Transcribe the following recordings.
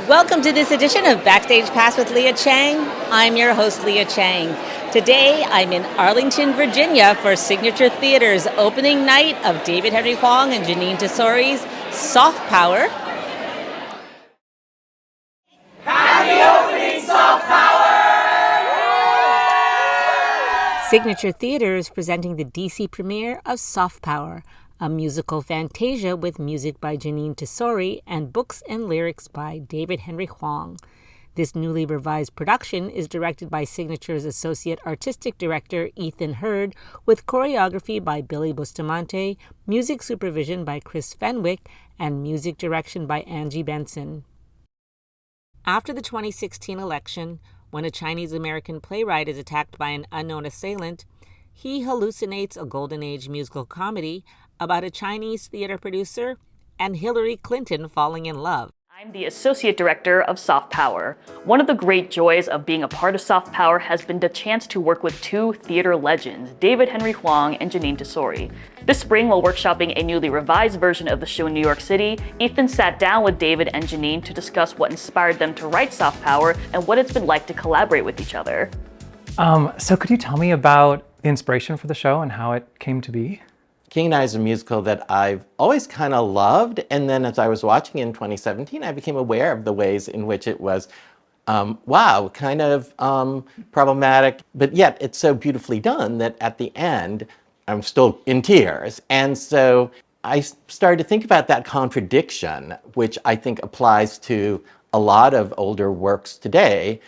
Welcome to this edition of Backstage Pass with Leah Chang. I'm your host, Leah Chang. Today, I'm in Arlington, Virginia for Signature Theater's opening night of David Henry Hwang and Jeanine Tesori's Soft Power. Happy opening, Soft Power! Signature Theater is presenting the DC premiere of Soft Power, a musical fantasia with music by Jeanine Tesori and books and lyrics by David Henry Hwang. This newly revised production is directed by Signature's Associate Artistic Director Ethan Hurd, with choreography by Billy Bustamante, music supervision by Chris Fenwick, and music direction by Angie Benson. After the 2016 election, when a Chinese-American playwright is attacked by an unknown assailant, he hallucinates a Golden Age musical comedy about a Chinese theater producer and Hillary Clinton falling in love. I'm the Associate Director of Soft Power. One of the great joys of being a part of Soft Power has been the chance to work with two theater legends, David Henry Hwang and Jeanine Tesori. This spring, while workshopping a newly revised version of the show in New York City, Ethan sat down with David and Jeanine to discuss what inspired them to write Soft Power and what it's been like to collaborate with each other. So could you tell me about the inspiration for the show and how it came to be? King and I is a musical that I've always kind of loved, and then as I was watching in 2017, I became aware of the ways in which it was, kind of problematic, but yet it's so beautifully done that at the end, I'm still in tears. And so I started to think about that contradiction, which I think applies to a lot of older works today,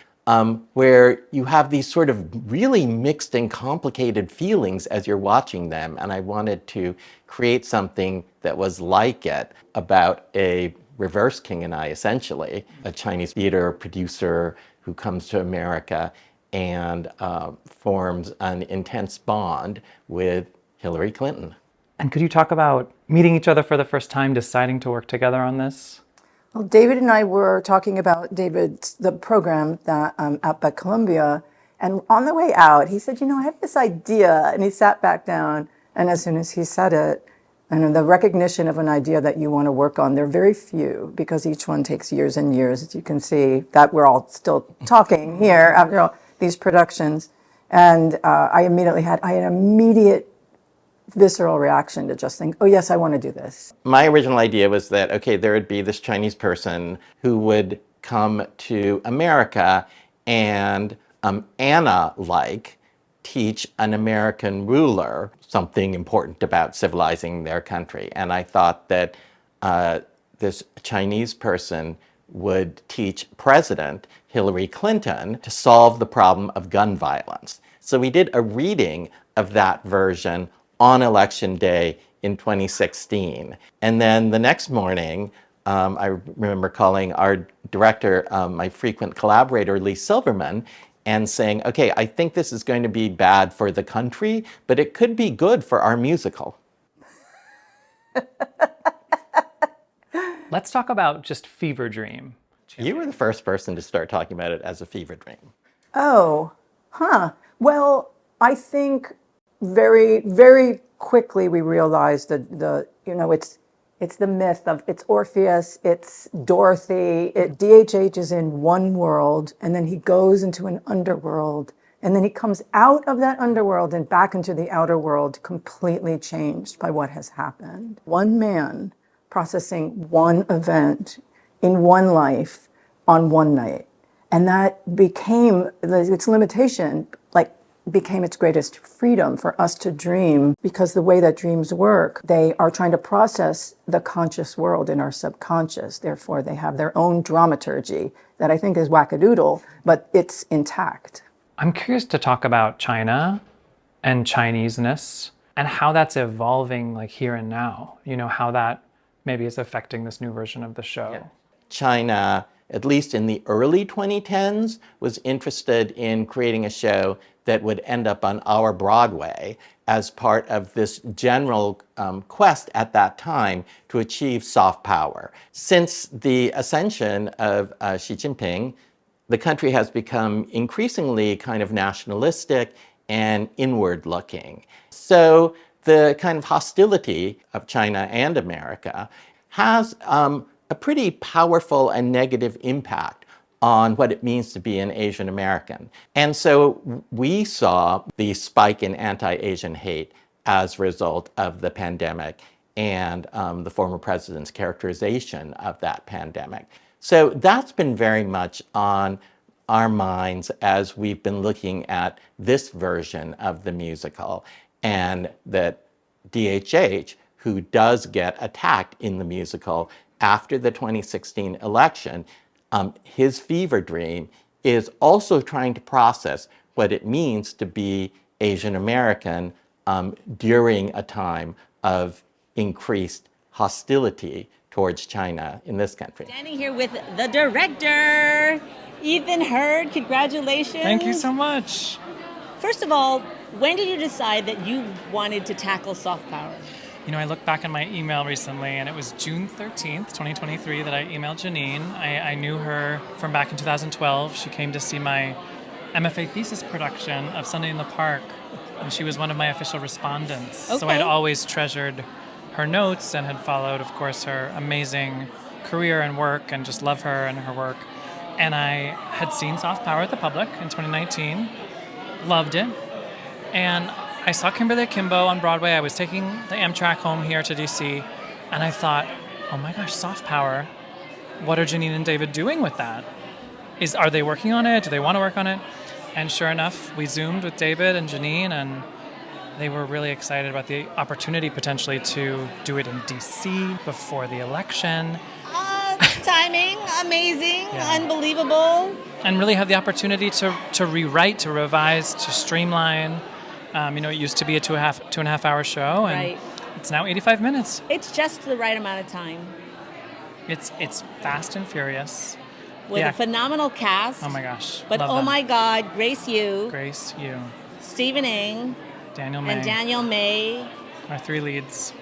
where you have these sort of really mixed and complicated feelings as you're watching them. And I wanted to create something that was like it, about a reverse King and I, essentially, a Chinese theater producer who comes to America and forms an intense bond with Hillary Clinton. And could you talk about meeting each other for the first time, deciding to work together on this? Well, David and I were talking about the program that out by Columbia, and on the way out, he said, I have this idea, and he sat back down, and as soon as he said it, and the recognition of an idea that you want to work on, they're very few, because each one takes years and years, as you can see, that we're all still talking here after all these productions, and I immediately had an immediate visceral reaction to just think, oh yes, I want to do this. My original idea was that, okay, there would be this Chinese person who would come to America and Anna-like teach an American ruler something important about civilizing their country. And I thought that this Chinese person would teach President Hillary Clinton to solve the problem of gun violence. So we did a reading of that version on Election Day in 2016. And then the next morning, I remember calling our director, my frequent collaborator, Lee Silverman, and saying, okay, I think this is going to be bad for the country, but it could be good for our musical. Let's talk about just Fever Dream. You were the first person to start talking about it as a fever dream. Oh, well, I think very, very quickly we realized that it's the myth of it's Orpheus, it's Dorothy. DHH is in one world, and then he goes into an underworld, and then he comes out of that underworld and back into the outer world, completely changed by what has happened. One man processing one event in one life on one night, and that became its limitation, became its greatest freedom for us to dream, because the way that dreams work, they are trying to process the conscious world in our subconscious. Therefore, they have their own dramaturgy that I think is wackadoodle, but it's intact. I'm curious to talk about China and Chineseness and how that's evolving here and now, how that maybe is affecting this new version of the show. Yeah. China, at least in the early 2010s, was interested in creating a show that would end up on our Broadway as part of this general quest at that time to achieve soft power. Since the ascension of Xi Jinping, the country has become increasingly kind of nationalistic and inward-looking. So the kind of hostility of China and America has a pretty powerful and negative impact on what it means to be an Asian American. And so we saw the spike in anti-Asian hate as a result of the pandemic and the former president's characterization of that pandemic. So that's been very much on our minds as we've been looking at this version of the musical, and that DHH, who does get attacked in the musical after the 2016 election, his fever dream is also trying to process what it means to be Asian American during a time of increased hostility towards China in this country. Standing here with the director, Ethan Hurd. Congratulations. Thank you so much. First of all, when did you decide that you wanted to tackle soft power? You know, I looked back in my email recently, and it was June 13th, 2023, that I emailed Jeanine. I knew her from back in 2012. She came to see my MFA thesis production of Sunday in the Park, and she was one of my official respondents. Okay. So I'd always treasured her notes and had followed, of course, her amazing career and work, and just love her and her work. And I had seen Soft Power at the Public in 2019, loved it, and I saw Kimberly Akimbo on Broadway. I was taking the Amtrak home here to DC, and I thought, oh my gosh, Soft Power, what are Jeanine and David doing with that? Are they working on it? Do they want to work on it? And sure enough, we Zoomed with David and Jeanine, and they were really excited about the opportunity potentially to do it in DC before the election. Timing, amazing, Yeah. unbelievable. And really have the opportunity to rewrite, to revise, to streamline. It used to be a two and a half hour show, and Right. it's now 85 minutes. It's just the right amount of time. It's fast and furious. With Yeah. a phenomenal cast. Oh my gosh. But love oh them. my God, Grace Yu, Grace, you, Stephen Ng, Daniel May, and Daniel May. our three leads.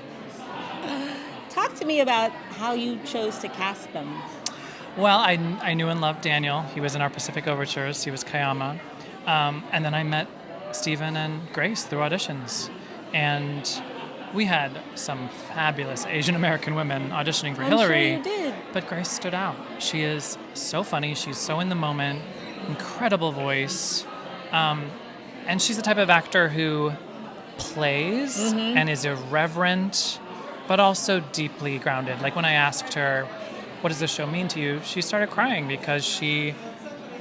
Talk to me about how you chose to cast them. Well, I knew and loved Daniel. He was in our Pacific Overtures. He was Kayama. And then I met Stephen and Grace through auditions. And we had some fabulous Asian American women auditioning for Hillary. I'm sure you did. But Grace stood out. She is so funny. She's so in the moment. Incredible voice. And she's the type of actor who plays and is irreverent, but also deeply grounded. Like when I asked her, what does this show mean to you? She started crying because she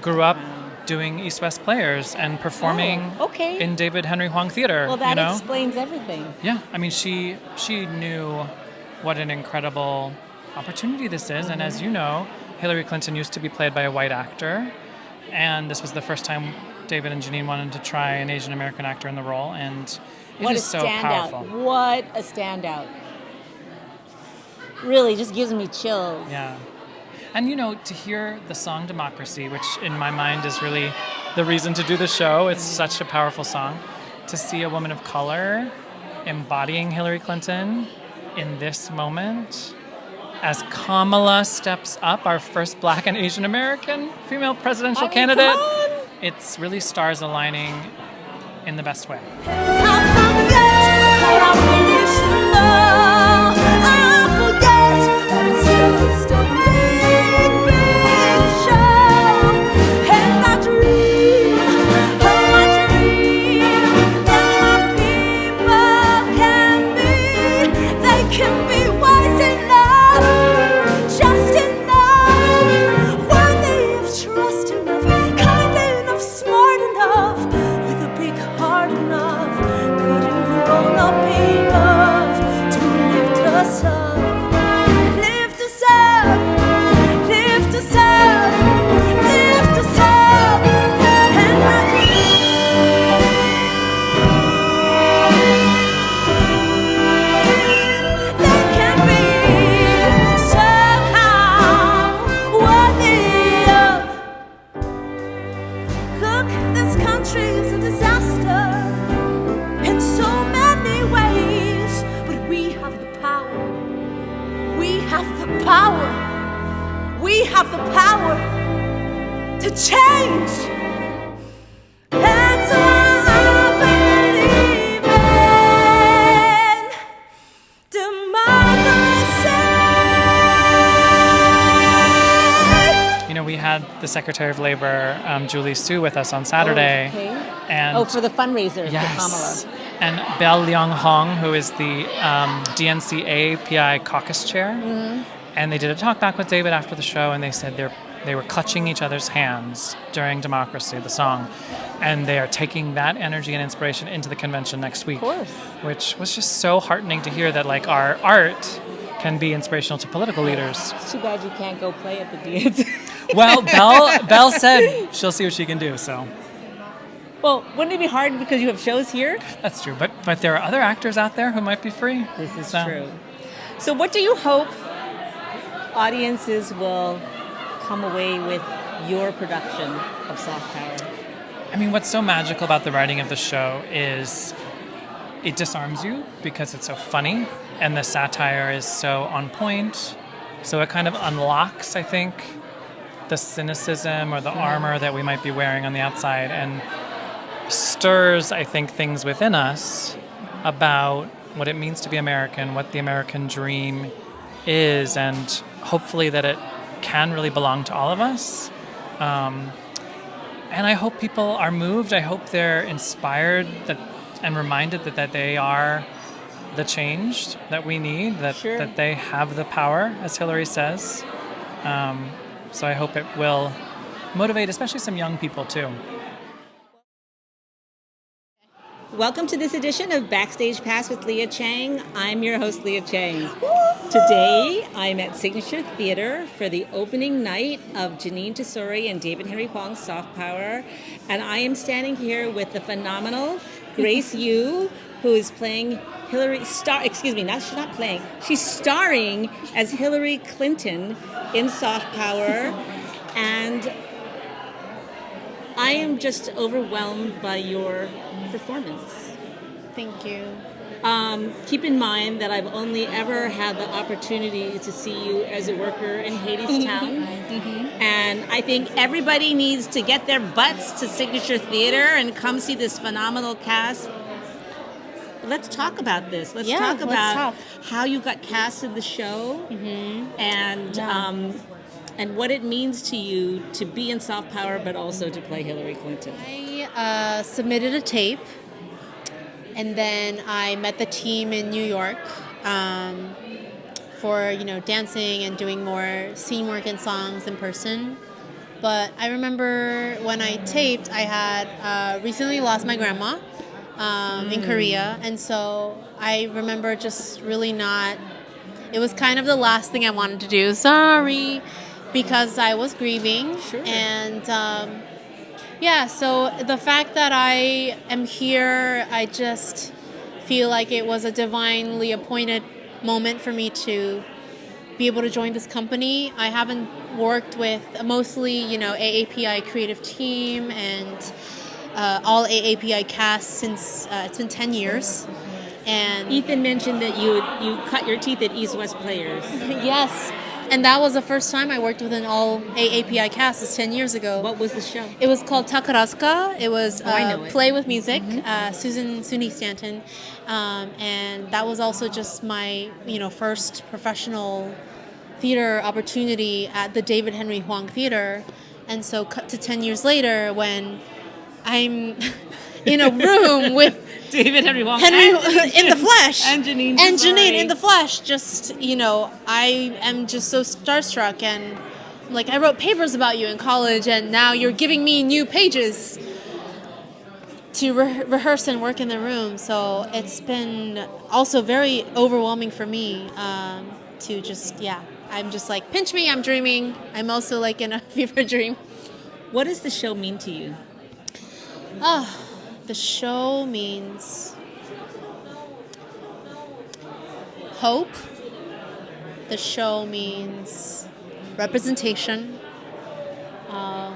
grew up doing East West Players and performing in David Henry Hwang Theater. Well, that you know? explains everything. Yeah, I mean, she knew what an incredible opportunity this is. And as you know, Hillary Clinton used to be played by a white actor. And this was the first time David and Jeanine wanted to try an Asian American actor in the role. And it is so powerful. What a standout. Really just gives me chills. Yeah. And, to hear the song Democracy, which in my mind is really the reason to do the show, it's such a powerful song. To see a woman of color embodying Hillary Clinton in this moment as Kamala steps up, our first Black and Asian American female presidential candidate, it's really stars aligning in the best way. We have the power to change. That's why I believe in democracy. the Secretary of Labor, Julie Su, with us on Saturday. Okay. And For the fundraiser yes. for Kamala. And Bell Leong-Hong, who is the DNCA PI caucus chair. Mm-hmm. And they did a talk back with David after the show, and they said they were clutching each other's hands during Democracy, the song. And they are taking that energy and inspiration into the convention next week. Of course. Which was just so heartening to hear that, like, our art can be inspirational to political leaders. It's too bad you can't go play at the DNC. Well, Belle said she'll see what she can do, so. Well, wouldn't it be hard because you have shows here? That's true, but there are other actors out there who might be free. This is true. So what do you hope audiences will come away with your production of Soft Power? I mean, what's so magical about the writing of the show is it disarms you because it's so funny, and the satire is so on point. So it kind of unlocks, I think, the cynicism or the armor that we might be wearing on the outside, and stirs, I think, things within us about what it means to be American, what the American dream is, and hopefully that it can really belong to all of us. And I hope people are moved. I hope they're inspired and reminded that they are the change that we need, that they have the power, as Hillary says. So I hope it will motivate especially some young people too. Welcome to this edition of Backstage Pass with Leah Chang. I'm your host, Leah Chang. Today, I'm at Signature Theater for the opening night of Jeanine Tesori and David Henry Hwang's Soft Power. And I am standing here with the phenomenal Grace Yu, who is playing she's not playing. She's starring as Hillary Clinton in Soft Power. And I am just overwhelmed by your performance. Thank you. Keep in mind that I've only ever had the opportunity to see you as a worker in Hadestown. And I think everybody needs to get their butts to Signature Theater and come see this phenomenal cast. Let's talk about this. Let's talk about how you got cast in the show and what it means to you to be in Soft Power, but also to play Hillary Clinton. I submitted a tape, and then I met the team in New York for dancing and doing more scene work and songs in person. But I remember when I taped, I had recently lost my grandma in Korea, and so I remember just really not. It was kind of the last thing I wanted to do. Sorry. Because I was grieving, and so the fact that I am here, I just feel like it was a divinely appointed moment for me to be able to join this company. I haven't worked with mostly, AAPI creative team and all AAPI cast since it's been 10 years. And Ethan mentioned that you cut your teeth at East West Players. Yes. And that was the first time I worked with an all AAPI cast. It's 10 years ago. What was the show? It was called Takarazuka. It was Play with Music, Suni Stanton. And that was also just my, first professional theater opportunity at the David Henry Hwang Theater. And so cut to 10 years later when I'm in a room with David Henry Hwang in the flesh, and Jeanine in the flesh. Just I am just so starstruck, and like I wrote papers about you in college, and now you're giving me new pages to rehearse and work in the room. So it's been also very overwhelming for me to just I'm just like, pinch me, I'm dreaming. I'm also like in a fever dream. What does the show mean to you? The show means hope. The show means representation. I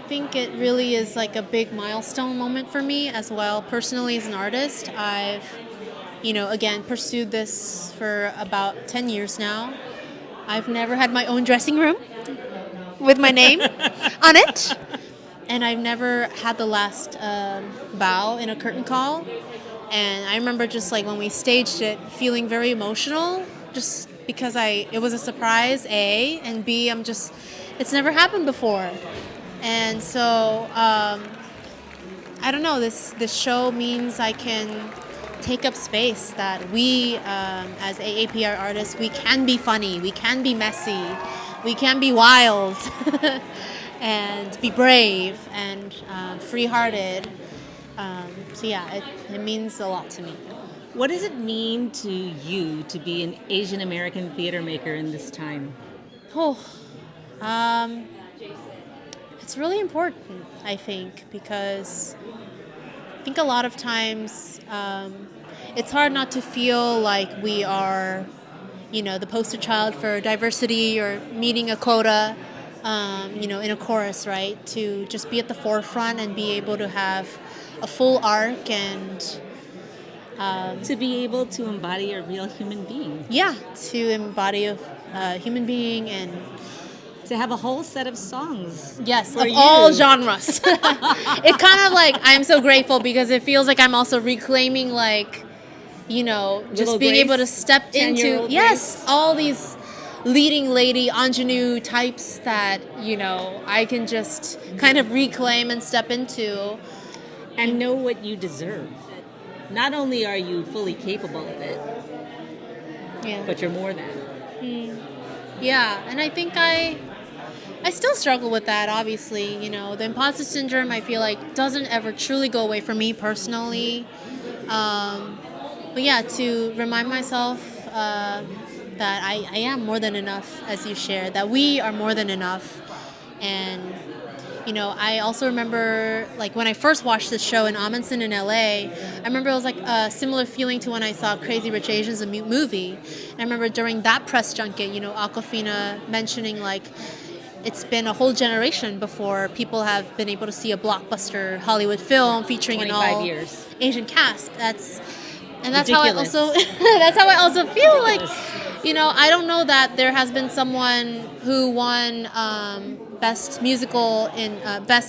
think it really is like a big milestone moment for me as well. Personally, as an artist, I've, again, pursued this for about 10 years now. I've never had my own dressing room with my name on it. And I've never had the last bow in a curtain call. And I remember just like when we staged it, feeling very emotional, just because it was a surprise, A, and B, it's never happened before. And so, I don't know, this show means I can take up space, that we, as AAPR artists, we can be funny, we can be messy, we can be wild, and be brave and free-hearted. So yeah, it means a lot to me. What does it mean to you to be an Asian American theater maker in this time? It's really important, I think, because I think a lot of times it's hard not to feel like we are, the poster child for diversity or meeting a quota, in a chorus, right? To just be at the forefront and be able to have a full arc and to be able to embody a real human being. Yeah, to embody a human being and to have a whole set of songs. Yes, of all genres. It kind of like, I'm so grateful because it feels like I'm also reclaiming just Little being Grace, able to step into, yes, Grace. all these leading lady ingenue types that, I can just kind of reclaim and step into. And know what you deserve. Not only are you fully capable of it, but you're more than. Yeah, and I think I still struggle with that, obviously. The imposter syndrome, I feel like, doesn't ever truly go away for me personally. But yeah, to remind myself that I am more than enough, as you shared, that we are more than enough. And, I also remember, when I first watched this show in Amundsen in LA, I remember it was like a similar feeling to when I saw Crazy Rich Asians, a movie. And I remember during that press junket, Awkwafina mentioning, it's been a whole generation before people have been able to see a blockbuster Hollywood film featuring an all years. Asian cast. That's Ridiculous. how I also that's how I also feel like, I don't know that there has been someone who won best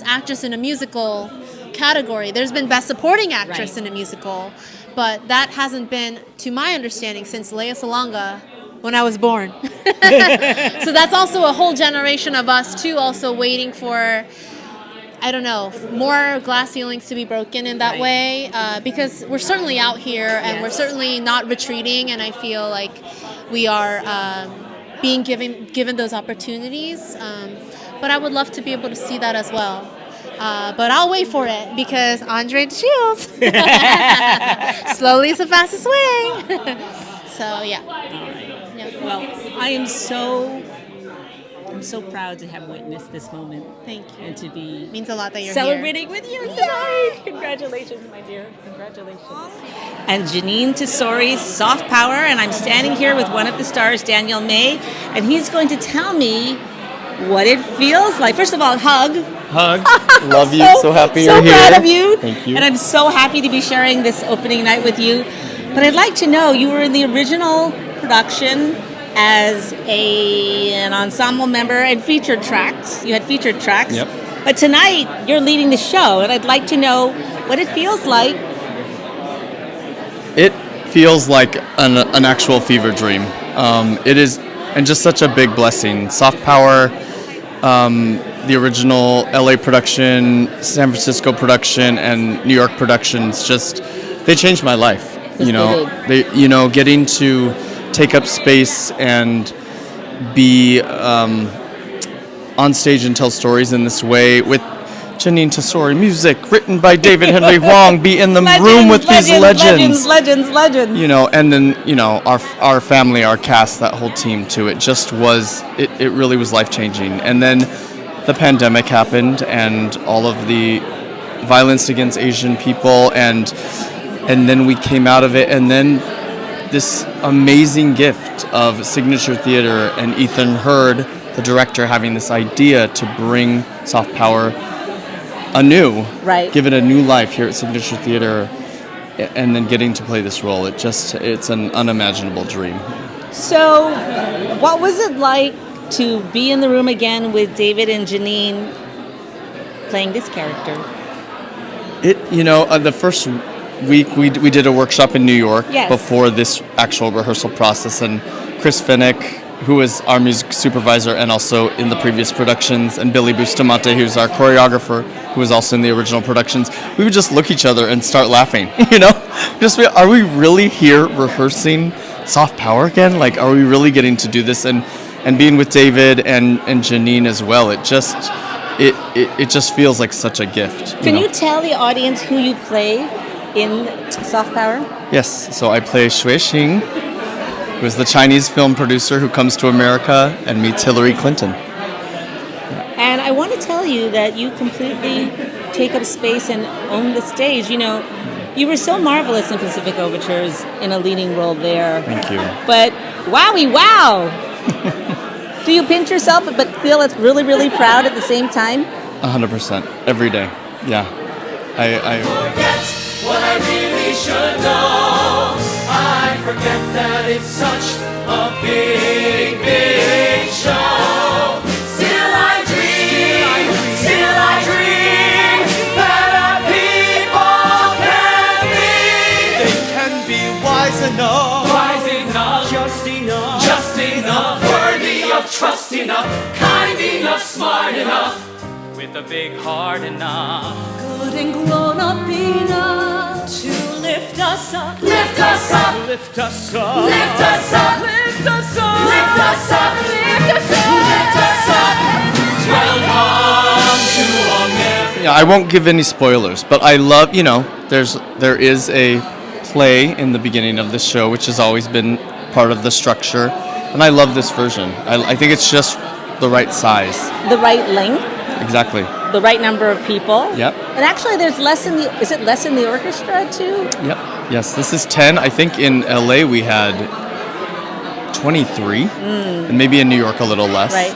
actress in a musical category. There's been best supporting actress in a musical, but that hasn't been, to my understanding, since Lea Salonga when I was born. So that's also a whole generation of us too, also waiting for, I don't know, more glass ceilings to be broken in that way, because we're certainly out here and we're certainly not retreating, and I feel like we are being given those opportunities. But I would love to be able to see that as well. But I'll wait for it because Andre Shields. Slowly is the fastest way. So yeah. Well, I'm so proud to have witnessed this moment. Thank you. And to be It means a lot that you're celebrating with you tonight. Congratulations, my dear. Congratulations. And Jeanine Tesori, Soft Power, and I'm standing here with one of the stars, Daniel May, and he's going to tell me what it feels like. First of all, hug. Love you. So happy you're here. So proud of you. Thank you. And I'm so happy to be sharing this opening night with you. But I'd like to know, you were in the original production as an ensemble member and featured tracks. You had featured tracks. Yep. But tonight, you're leading the show, and I'd like to know what it feels like. It feels like an actual fever dream. It is, and just such a big blessing. Soft Power, the original LA production, San Francisco production, and New York productions, they changed my life. Getting to take up space and be on stage and tell stories in this way with Jeanine Tesori, music written by David Henry Hwang, be in the room with these legends. And then, our family, our cast, that whole team too. It really was life-changing. And then the pandemic happened and all of the violence against Asian people, and then we came out of it, and then this amazing gift of Signature Theater and Ethan Hurd, the director, having this idea to bring Soft Power give it a new life here at Signature Theater, and then getting to play this role. It's an unimaginable dream. So, what was it like to be in the room again with David and Jeanine playing this character? The first week we did a workshop in New York Yes. before this actual rehearsal process, and Chris Fenwick, who was our music supervisor and also in the previous productions, and Billy Bustamante, who's our choreographer, who was also in the original productions, we would just look at each other and start laughing, Are we really here rehearsing Soft Power again? Like, are we really getting to do this? And being with David and Jeanine as well, it just feels like such a gift. Can you tell the audience who you play in Soft Power? Yes, so I play Xing, who is the Chinese film producer who comes to America and meets Hillary Clinton. And I want to tell you that you completely take up space and own the stage. You were so marvelous in Pacific Overtures in a leading role there. Thank you. But wowie wow! Do you pinch yourself but feel it's really, really proud at the same time? 100%. Every day. Yeah. I forget what I really should know. I forget that it's such a big, big show. Still I dream that our people can be. They can be wise enough, just enough, worthy of trust enough, kind enough, smart enough, with a big heart enough, good and grown up enough to lift us up, lift us up, lift us up, lift us up, lift us up, lift us up, lift us up, lift us up. Welcome to America. I won't give any spoilers, but I love, there is a play in the beginning of the show, which has always been part of the structure, and I love this version. I think it's just the right size. The right length. Exactly. The right number of people. Yep. And actually there's is it less in the orchestra too? Yep. Yes, this is 10. I think in LA we had 23, and maybe in New York a little less. Right.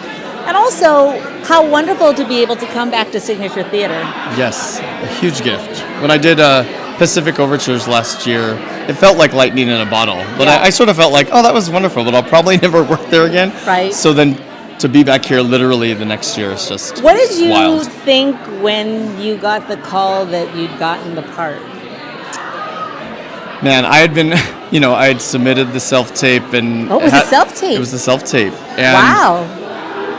And also, how wonderful to be able to come back to Signature Theater. Yes, a huge gift. When I did Pacific Overtures last year, it felt like lightning in a bottle. But Yeah. I sort of felt like, oh, that was wonderful, but I'll probably never work there again. Right. So then to be back here literally the next year is just What did you wild. think when you got the call that you'd gotten the part? Man, I had been, I had submitted the self-tape and... Oh, it was a self-tape? It was the self-tape. And Wow.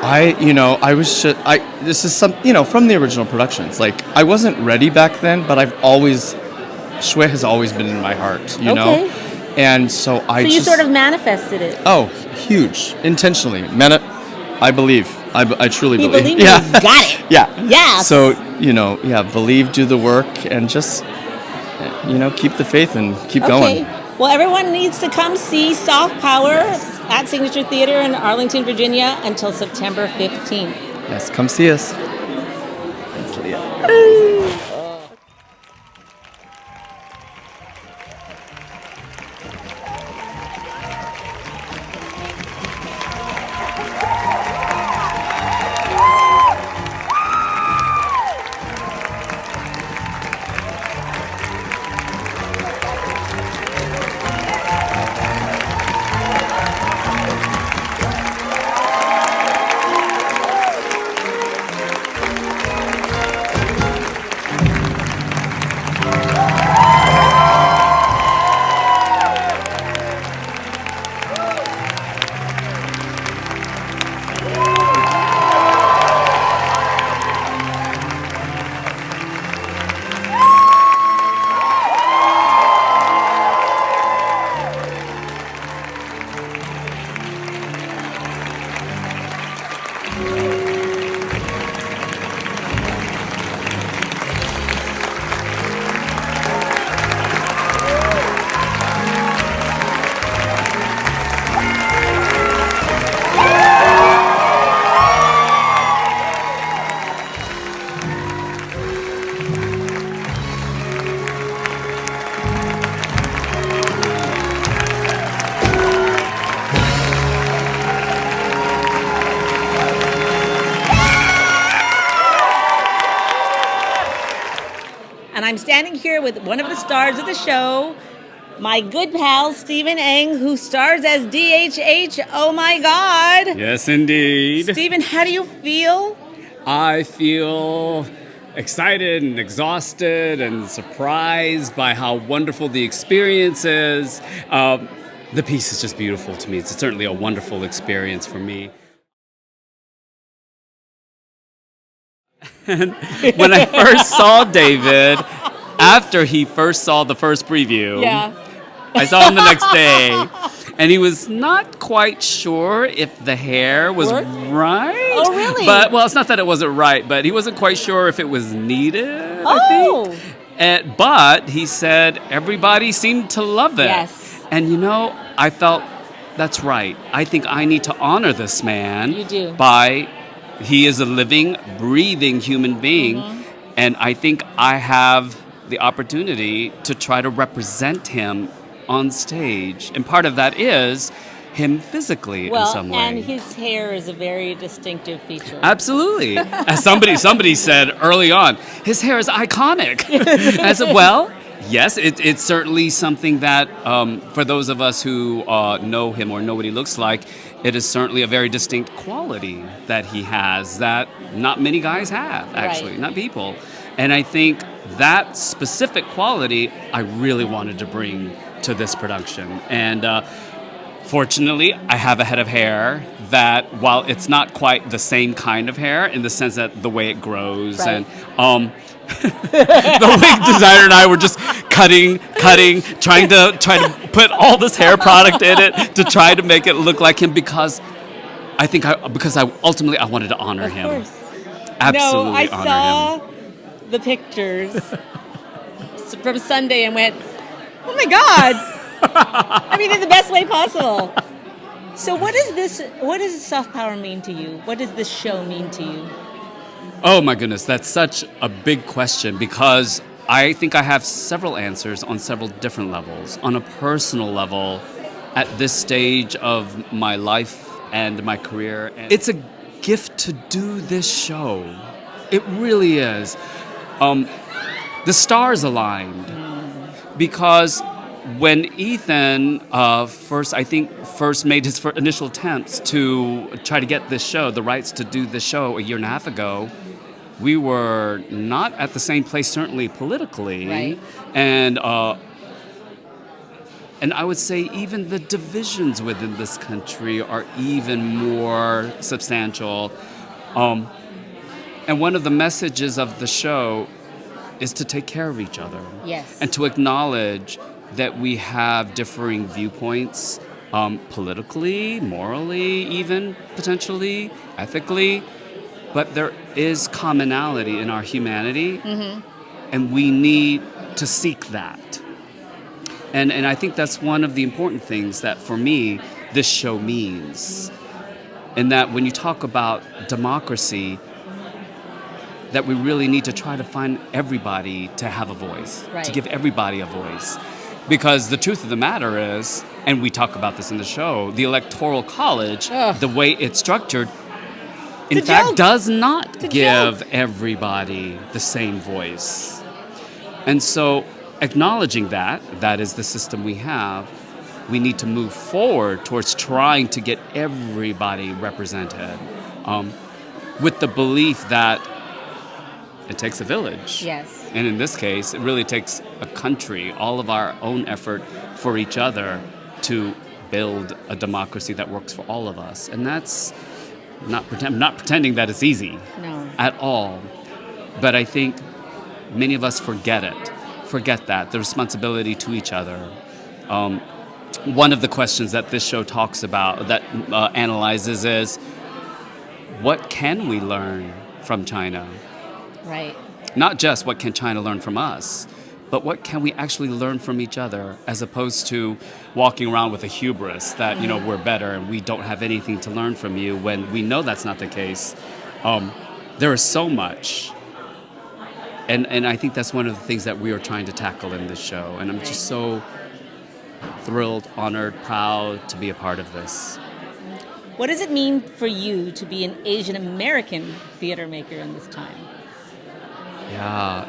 I was just, this is some, from the original productions. Like, I wasn't ready back then, but Xue has always been in my heart, you know? And so So you sort of manifested it. Oh, huge. Intentionally. I believe. I truly You believe. believe you got it. Yeah. Yes. So, believe, do the work, and just, keep the faith and keep going. Well, everyone needs to come see Soft Power at Signature Theater in Arlington, Virginia until September 15th. Yes, come see us. Thanks, Leah. And I'm standing here with one of the stars of the show, my good pal, Stephen Ng, who stars as DHH. Oh my God. Yes, indeed. Stephen, how do you feel? I feel excited and exhausted and surprised by how wonderful the experience is. the piece is just beautiful to me. It's certainly a wonderful experience for me. And when I first saw David, after he first saw the first preview, I saw him the next day, and he was not quite sure if the hair was right. Oh, really? But, well, it's not that it wasn't right, but he wasn't quite sure if it was needed, I think. But he said everybody seemed to love it. Yes. And, I felt that's right. I think I need to honor this man. You do. He is a living, breathing human being, and I think I have the opportunity to try to represent him on stage. And part of that is him physically in some way. And his hair is a very distinctive feature. Absolutely. As somebody said early on, his hair is iconic. And I said, well, yes, it's certainly something that for those of us who know him or know what he looks like, it is certainly a very distinct quality that he has that not many guys have, actually, not people. And I think that specific quality I really wanted to bring to this production. And fortunately, I have a head of hair that, while it's not quite the same kind of hair in the sense that the way it grows and the wig designer and I were just cutting, trying to put all this hair product in it to try to make it look like him because I ultimately wanted to honor him. Of course. Absolutely I honor saw him. the pictures from Sunday and went, oh my God. I mean, in the best way possible. So what does soft power mean to you? What does this show mean to you? Oh my goodness, that's such a big question because I think I have several answers on several different levels. On a personal level, at this stage of my life and my career, it's a gift to do this show. It really is. The stars aligned because when Ethan first made his initial attempts to try to get this show, the rights to do this show a year and a half ago, we were not at the same place, certainly politically, right. And I would say even the divisions within this country are even more substantial. And one of the messages of the show is to take care of each other. Yes. And to acknowledge that we have differing viewpoints, politically, morally, even potentially, ethically, but there is commonality in our humanity, and we need to seek that. And I think that's one of the important things that, for me, this show means. And that when you talk about democracy, that we really need to try to find everybody to have a voice, to give everybody a voice. Because the truth of the matter is, and we talk about this in the show, the Electoral College, the way it's structured, in fact, does not give everybody the same voice. And so, acknowledging that is the system we have, we need to move forward towards trying to get everybody represented, with the belief that it takes a village. Yes. And in this case, it really takes a country, all of our own effort for each other to build a democracy that works for all of us. And that's not pretending that it's easy at all. But I think many of us forget that, the responsibility to each other. One of the questions that this show talks about, that analyzes, is what can we learn from China? Right. Not just what can China learn from us, but what can we actually learn from each other, as opposed to walking around with a hubris that, we're better and we don't have anything to learn from you, when we know that's not the case. There is so much. And I think that's one of the things that we are trying to tackle in this show. And I'm just so thrilled, honored, proud to be a part of this. What does it mean for you to be an Asian American theater maker in this time? Yeah,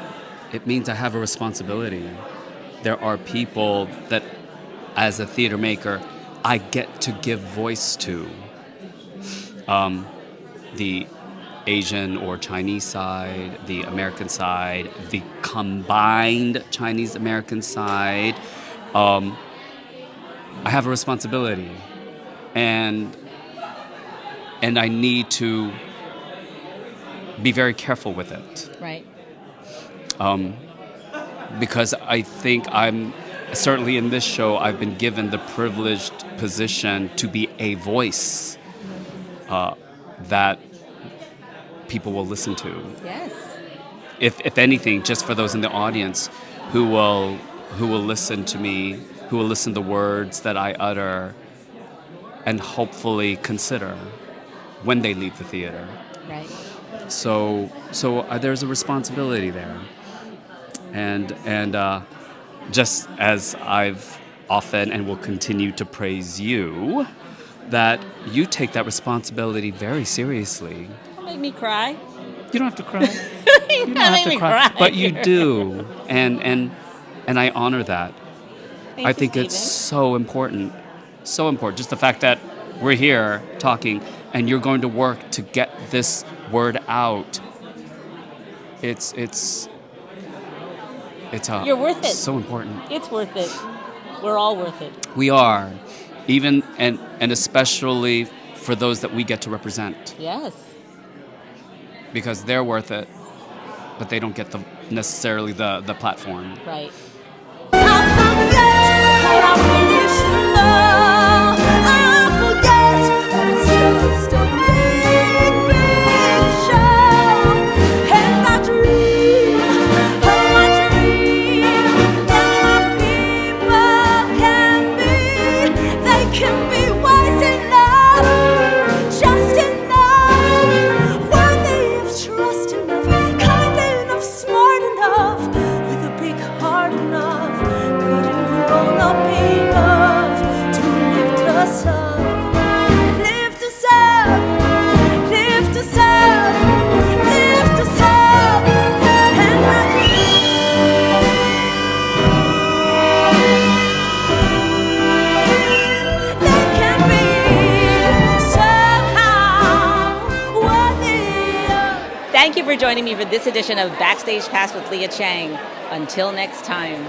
it means I have a responsibility. There are people that, as a theater maker, I get to give voice to. The Asian or Chinese side, the American side, the combined Chinese-American side, I have a responsibility, and I need to be very careful with it. Right. Because I think certainly in this show, I've been given the privileged position to be a voice that people will listen to. Yes. If anything, just for those in the audience who will listen to me, who will listen to the words that I utter, and hopefully consider when they leave the theater. Right. So there's a responsibility there, and just as I've often and will continue to praise you, that you take that responsibility very seriously. Don't make me cry. You don't have to cry. You don't have to cry. But you do, and I honor that. Thank I you, think it's Stephen. so important, so important. Just the fact that we're here talking, and you're going to work to get this word out. It's You're worth it. So important. It's worth it. We're all worth it. We are, even and especially for those that we get to represent, Yes. because they're worth it, but they don't get necessarily the platform. Right. Thank you for joining me for this edition of Backstage Pass with Leah Chang. Until next time.